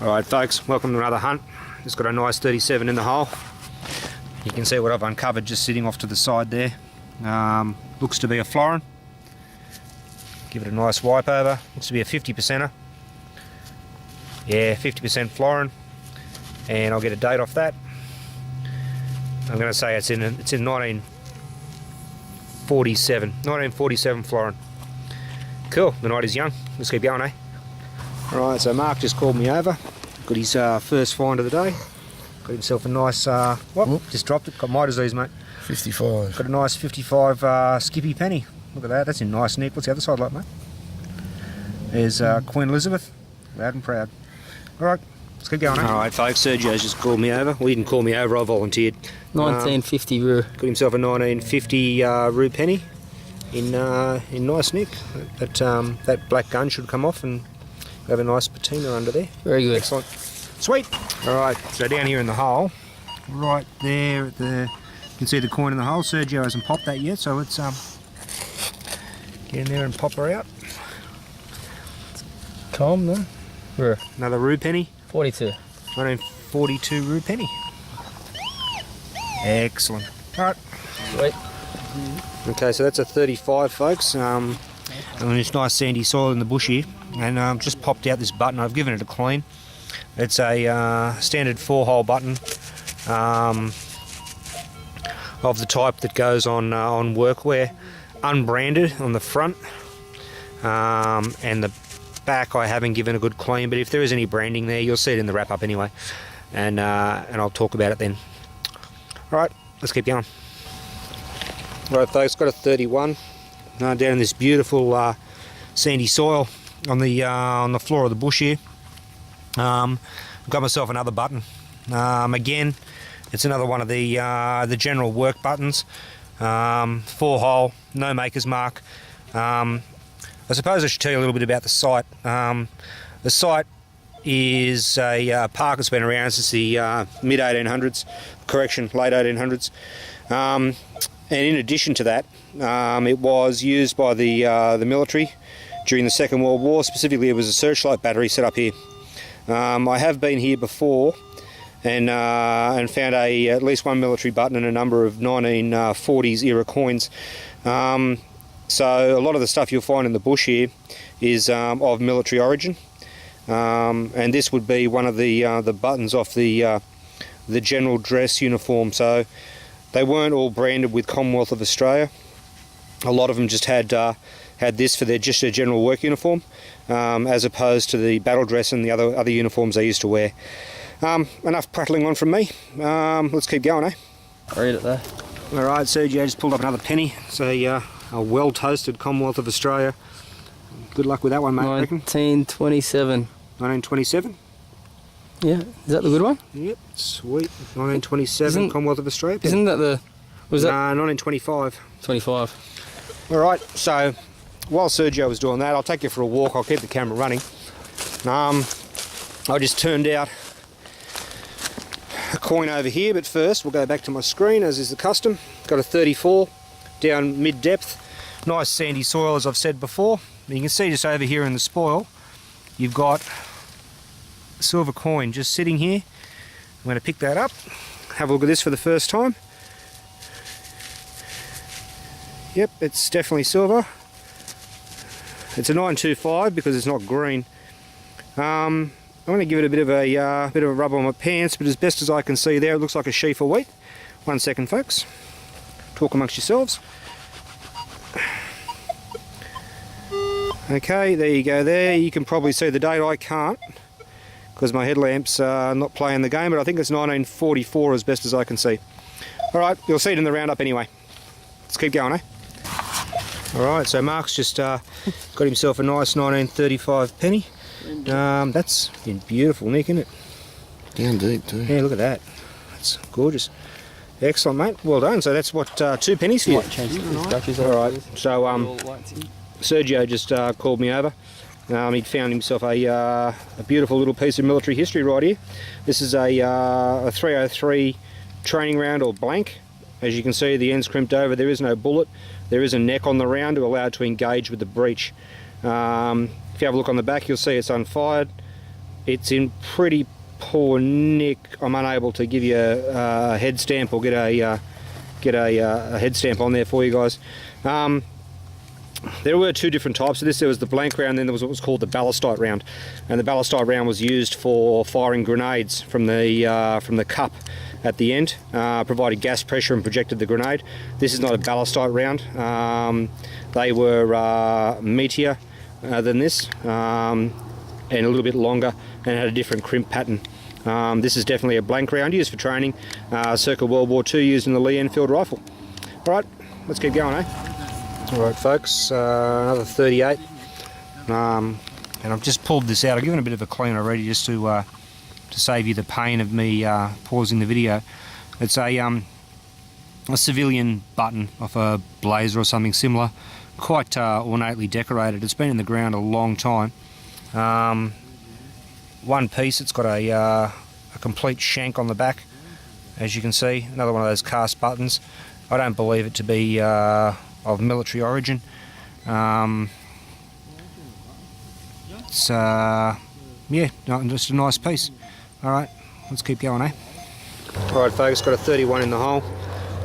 Alright folks, welcome to another hunt. Just got a nice 37 in the hole. You can see what I've uncovered just sitting off to the side there. Looks to be a florin. Give it a nice wipe over. Looks to be a 50%er. Yeah, 50% florin. And I'll get a date off that. I'm going to say it's in 1947 florin. Cool, the night is young. Let's keep going, eh? Alright, so Mark just called me over. Got his first find of the day. Got himself a nice, just dropped it. Got my disease, mate. 55. Got a nice 55 skippy penny. Look at that, that's in nice nick. What's the other side like, mate? There's Queen Elizabeth. Loud and proud. Alright, let's keep going, eh? Alright folks, Sergio's just called me over. Well, he didn't call me over, I volunteered. 1950 rue. Got himself a 1950 rue penny in nice nick. That black gun should come off and have a nice patina under there. Very good. Excellent. Sweet. Alright, so down here in the hole, right there at the, you can see the coin in the hole. Sergio hasn't popped that yet, so let's get in there and pop her out. Calm then. Rue. Another rue penny. 42. 1942 rue penny. Excellent. Alright. Sweet. Okay, so that's a 35 folks. And this nice sandy soil in the bush here. And just popped out this button. I've given it a clean. It's a standard 4-hole button of the type that goes on workwear, unbranded on the front, and the back I haven't given a good clean. But if there is any branding there, you'll see it in the wrap up anyway, and I'll talk about it then. All right, let's keep going. All right, folks, got a 31 down in this beautiful sandy soil on the floor of the bush here. Got myself another button. Again, it's another one of the general work buttons. 4-hole, no maker's mark. I suppose I should tell you a little bit about the site. The site is a park that's been around since the mid 1800s, correction, late 1800s. And in addition to that, it was used by the military during the Second World War. Specifically, it was a searchlight battery set up here. I have been here before and found at least one military button and a number of 1940s era coins. So a lot of the stuff you'll find in the bush here is of military origin, and this would be one of the buttons off the general dress uniform. So they weren't all branded with Commonwealth of Australia. A lot of them just had this for their general work uniform, as opposed to the battle dress and the other uniforms they used to wear. Enough prattling on from me. Let's keep going, eh? I'll read it there. All right, Sergio just pulled up another penny. It's a well-toasted Commonwealth of Australia. Good luck with that one, mate. 1927. 1927. Yeah, is that the good one? Yep, sweet. 1927 Commonwealth of Australia. Isn't that the? Was that? 1925. 25. All right, so while Sergio was doing that, I'll take you for a walk. I'll keep the camera running. I just turned out a coin over here, but first we'll go back to my screen, as is the custom. Got a 34 down mid-depth. Nice sandy soil, as I've said before. And you can see just over here in the spoil, you've got a silver coin just sitting here. I'm going to pick that up, have a look at this for the first time. Yep, it's definitely silver. It's a 925 because it's not green. I'm going to give it a bit of a rub on my pants, but as best as I can see there, it looks like a sheaf of wheat. 1 second, folks. Talk amongst yourselves. Okay, there you go there. You can probably see the date. I can't, because my headlamp's not playing the game, but I think it's 1944 as best as I can see. Alright, you'll see it in the roundup anyway. Let's keep going, eh? Alright, so Mark's just got himself a nice 1935 penny. That's in beautiful nick, isn't it? Down deep too. Yeah, look at that. That's gorgeous. Excellent, mate. Well done. So that's what, 2 pennies here. Alright, so Sergio just called me over. He'd found himself a beautiful little piece of military history right here. This is a 303 training round, or blank. As you can see, the end's crimped over. There is no bullet. There is a neck on the round to allow it to engage with the breech. If you have a look on the back, you'll see it's unfired. it's in pretty poor nick. I'm unable to give you a head stamp or get a head stamp on there for you guys. There were two different types of this. There was the blank round, then there was what was called the ballistite round, and the ballistite round was used for firing grenades from the cup at the end, provided gas pressure and projected the grenade. This is not a ballistite round. They were meatier than this, and a little bit longer, and had a different crimp pattern. This is definitely a blank round used for training, circa World War II, used in the Lee Enfield rifle. Alright, let's keep going, eh? Alright folks, another 38, and I've just pulled this out. I've given it a bit of a clean already just to save you the pain of me pausing the video. It's a civilian button off a blazer or something similar, quite ornately decorated. It's been in the ground a long time. One piece, it's got a complete shank on the back, as you can see. Another one of those cast buttons. I don't believe it to be of military origin. It's yeah, just a nice piece. Alright, let's keep going, eh? Alright folks, got a 31 in the hole.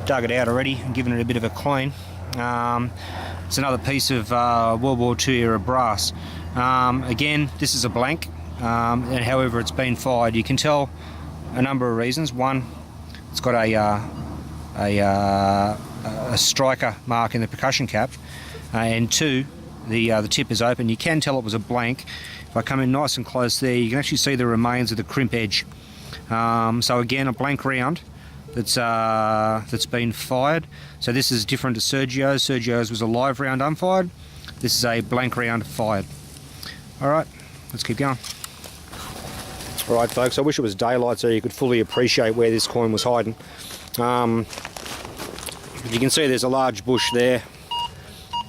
Dug it out already and given it a bit of a clean. It's another piece of World War II era brass. Again, this is a blank, and however it's been fired. You can tell a number of reasons. One, it's got a striker mark in the percussion cap, and two, the tip is open. You can tell it was a blank. If I come in nice and close there, you can actually see the remains of the crimp edge. So again, a blank round that's been fired. So this is different to Sergio's. Sergio's was a live round unfired. This is a blank round fired. Alright, let's keep going. Alright folks, I wish it was daylight so you could fully appreciate where this coin was hiding. You can see there's a large bush there,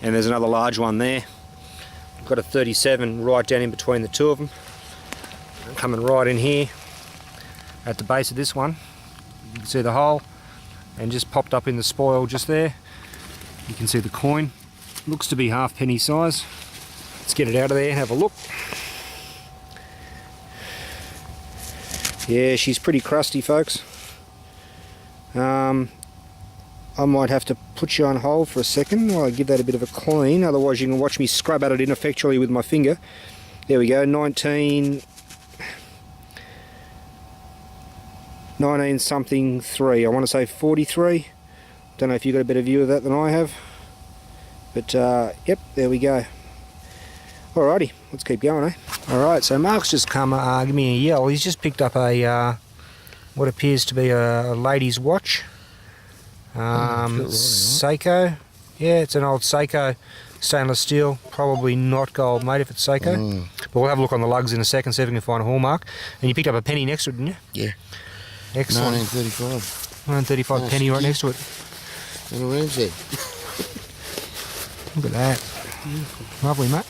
and there's another large one there. Got a 37 right down in between the two of them. Coming right in here at the base of this one. You can see the hole, and just popped up in the spoil just there. You can see the coin. Looks to be halfpenny size. Let's get it out of there and have a look. Yeah, she's pretty crusty, folks. I might have to put you on hold for a second while I give that a bit of a clean, otherwise you can watch me scrub at it ineffectually with my finger. There we go, 19 something 3, I want to say 43. Don't know if you've got a better view of that than I have, but yep, there we go. Alrighty, let's keep going, eh? Alright, so Mark's just come give me a yell. He's just picked up a what appears to be a lady's watch. Seiko. Yeah, it's an old Seiko stainless steel, probably not gold, mate, if it's Seiko. But we'll have a look on the lugs in a second, see if we can find a hallmark. And you picked up a penny next to it, didn't you? Yeah. Excellent. 1935. 1935 Nice. penny right next to it. And a ram's head. Look at that. Lovely, mate.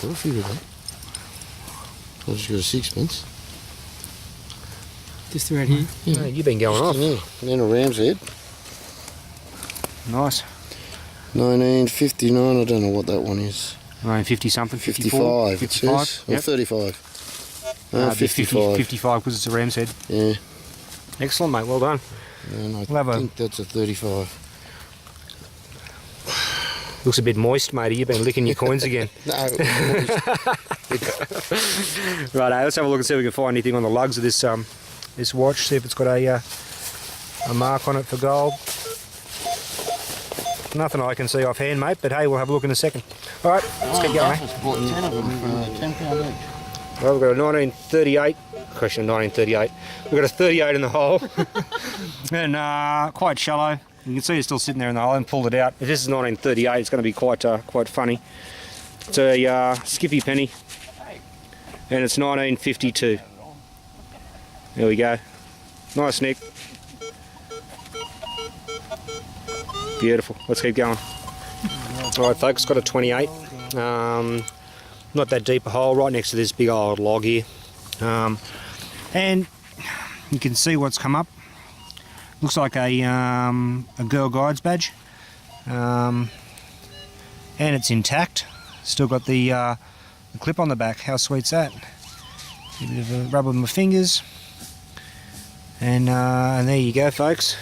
Got a few of them. I just got a sixpence. Just around here. Yeah. Mate, you've been going off. Yeah. And then a ram's head. Nice. 1959, I don't know what that one is. 1950 something, 54. 55, it says. Or Yep. 35. It'd be 55. 55 because it's a ram's head. Yeah. Excellent, mate, well done. And I We'll have think that's a 35. Looks a bit moist, matey. You've been licking your coins again. No. Right, let's have a look and see if we can find anything on the lugs of this this watch. See if it's got a mark on it for gold. Nothing I can see offhand, mate. But hey, we'll have a look in a second. All right, let's keep going. I bought 10 of them for £10 each. Well, we've got a 1938. Question 1938. We've got a 38 in the hole, and quite shallow. You can see it's still sitting there in the hole. I haven't pulled it out. If this is 1938, it's going to be quite funny. It's a Skippy penny, and it's 1952. There we go. Nice nick. Beautiful. Let's keep going. All right, folks. Got a 28. Not that deep a hole, right next to this big old log here, and you can see what's come up. Looks like a Girl Guides badge, and it's intact. Still got the clip on the back. How sweet's that? a bit of a rub with my fingers, and there you go, folks.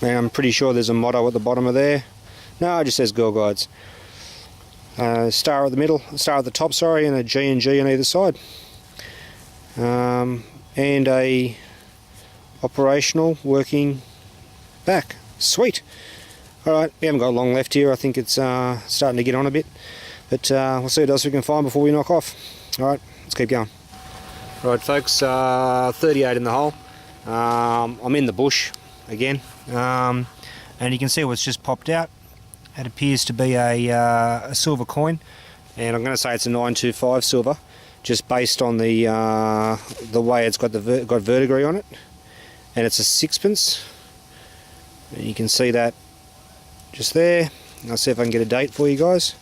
And I'm pretty sure there's a motto at the bottom of there. No, it just says Girl Guides. Star at the middle, star at the top, sorry, and a G and G on either side. And a operational working back. Sweet. Alright, we haven't got long left here. I think it's starting to get on a bit. But we'll see what else we can find before we knock off. Alright, let's keep going. Right, folks, 38 in the hole. I'm in the bush again. And you can see what's just popped out. It appears to be a silver coin, and I'm going to say it's a 925 silver, just based on the way it's got got verdigris on it, and it's a sixpence. And you can see that just there. I'll see if I can get a date for you guys.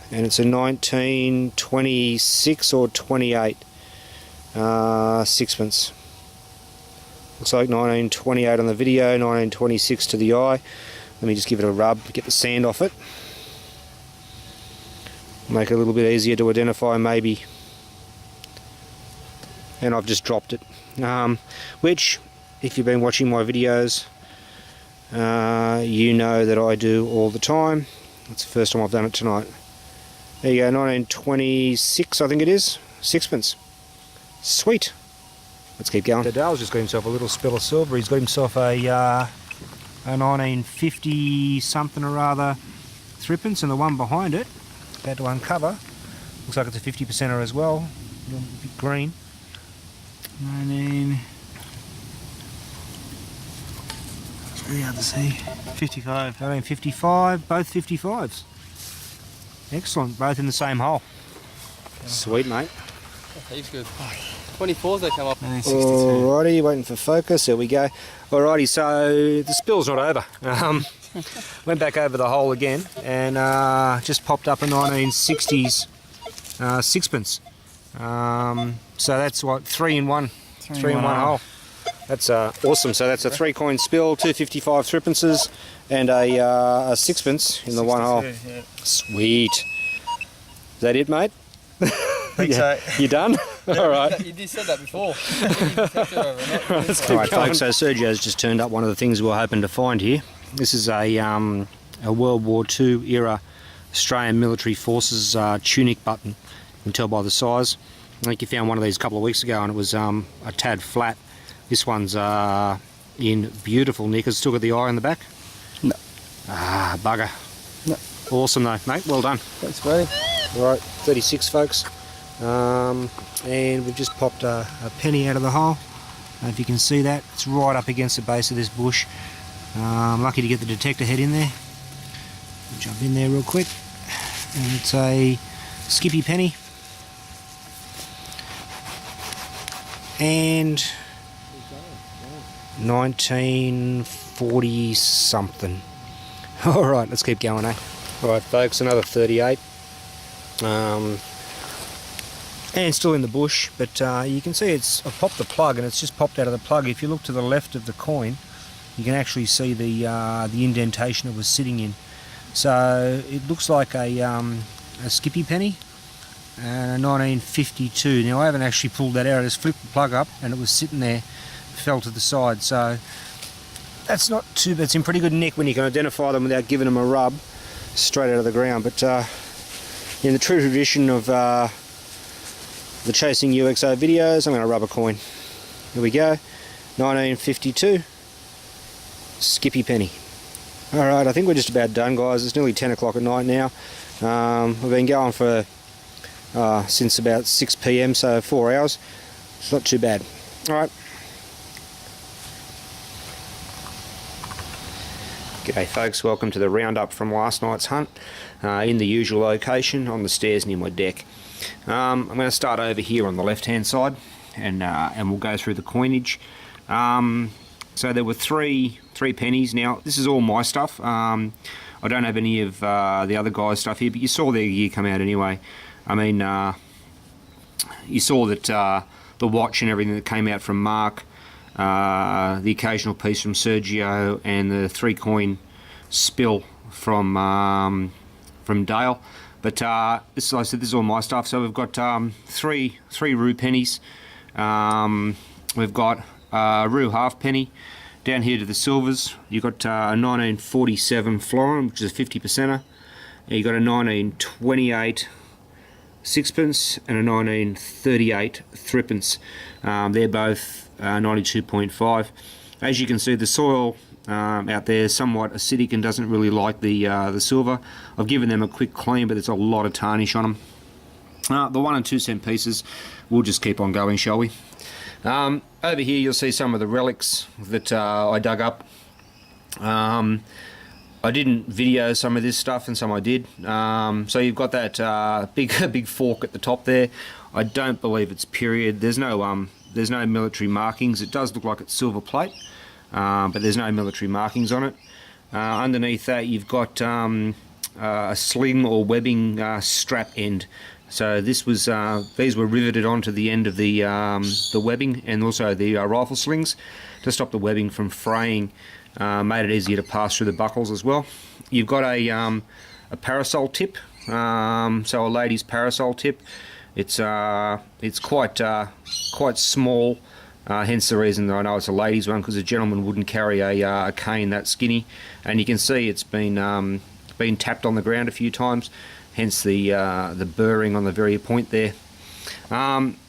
And it's a 1926 or 28 sixpence. Looks like 1928 on the video, 1926 to the eye. Let me just give it a rub, get the sand off it. Make it a little bit easier to identify maybe. And I've just dropped it. Which, if you've been watching my videos, you know that I do all the time. That's the first time I've done it tonight. There you go, 1926 I think it is, sixpence. Sweet. Let's keep going. Dale's just got himself a little spill of silver. He's got himself a 1950 something or other threepence, and the one behind it, about to uncover, looks like it's a 50%er as well, a little bit green. 19, it's really hard to see. 55. 1955, both 55s. Excellent, both in the same hole. Sweet, mate. He's good. 24s they come up. Alrighty, waiting for focus. There we go. Alrighty, so the spill's not over. Went back over the hole again and just popped up a 1960s sixpence. So that's what, three in one hole. That's awesome. So that's a 3-coin spill, 255 threepences, and a sixpence in the one hole. Yeah. Sweet. Is that it, mate? Think so. You done? All right. You did said that before. Alright, folks, so Sergio's just turned up one of the things we were hoping to find here. This is a World War II era Australian Military Forces tunic button. You can tell by the size. I think you found one of these a couple of weeks ago and it was a tad flat. This one's in beautiful nick. Has it still got the eye on the back? No. Ah, bugger. No. Awesome though, mate. Well done. Thanks, buddy. Alright, 36 folks. And we've just popped a penny out of the hole. If you can see that, it's right up against the base of this bush. I'm lucky to get the detector head in there. I'll jump in there real quick. And it's a Skippy penny. And 1940 something. Alright, let's keep going, eh? Alright folks, another 38. And still in the bush, but you can see I've popped the plug and it's just popped out of the plug. If you look to the left of the coin, you can actually see the indentation it was sitting in. So it looks like a Skippy penny, and a 1952. Now I haven't actually pulled that out, I just flipped the plug up and it was sitting there, fell to the side. So that's not too bad. It's in pretty good nick when you can identify them without giving them a rub straight out of the ground. But in the true tradition of the Chasing UXO videos, I'm going to rub a coin. Here we go, 1952 Skippy penny. Alright, I think we're just about done, guys. It's nearly 10 o'clock at night now. We've been going for since about 6 PM, so 4 hours. It's not too bad. Alright. G'day folks, welcome to the roundup from last night's hunt in the usual location on the stairs near my deck. I'm going to start over here on the left hand side and we'll go through the coinage. So there were three pennies. Now this is all my stuff. I don't have any of the other guys' stuff here, but you saw their gear come out anyway. I mean, you saw that the watch and everything that came out from Mark, the occasional piece from Sergio, and the 3-coin spill from Dale. But this, like I said, this is all my stuff. So we've got three rue pennies. We've got rue halfpenny. Down here to the silvers, you've got a 1947 florin, which is a 50%er. You've got a 1928 sixpence and a 1938 threepence. They're both 92.5. As you can see, the soil out there is somewhat acidic and doesn't really like the silver. I've given them a quick clean, but there's a lot of tarnish on them. The 1 and 2 cent pieces, we'll just keep on going, shall we? Over here you'll see some of the relics that I dug up. I didn't video some of this stuff and some I did. So you've got that big fork at the top there. I don't believe it's period. There's no military markings. It does look like it's silver plate, but there's no military markings on it. Underneath that you've got a sling or webbing strap end. So this was these were riveted onto the end of the webbing and also the rifle slings to stop the webbing from fraying. Made it easier to pass through the buckles as well. You've got a parasol tip, so a lady's parasol tip. It's quite small, hence the reason that I know it's a ladies one, because a gentleman wouldn't carry a cane that skinny. And you can see it's been tapped on the ground a few times, hence the burring on the very point there.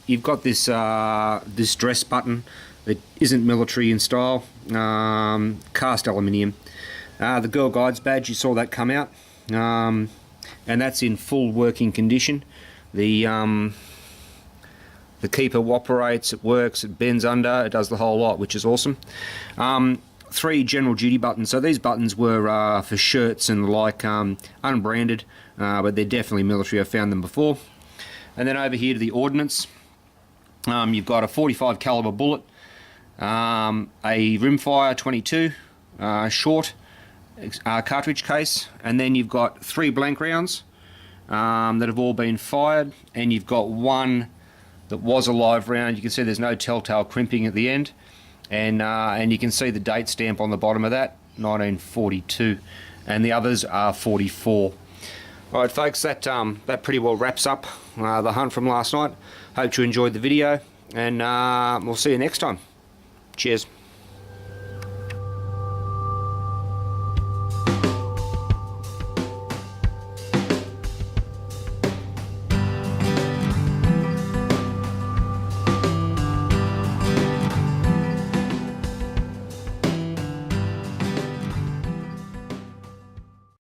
You've got this this dress button that isn't military in style, cast aluminium. The Girl Guides badge, you saw that come out, and that's in full working condition. The keeper operates, it works, it bends under, it does the whole lot, which is awesome. 3 general duty buttons. So these buttons were for shirts and the like, unbranded, but they're definitely military. I've found them before. And then over here to the ordnance, you've got a 45 caliber bullet, a rimfire 22 short cartridge case, and then you've got 3 blank rounds that have all been fired, and you've got 1 that was a live round. You can see there's no telltale crimping at the end, and you can see the date stamp on the bottom of that, 1942, and the others are 44. Alright folks, that pretty well wraps up the hunt from last night. Hope you enjoyed the video, and we'll see you next time. Cheers.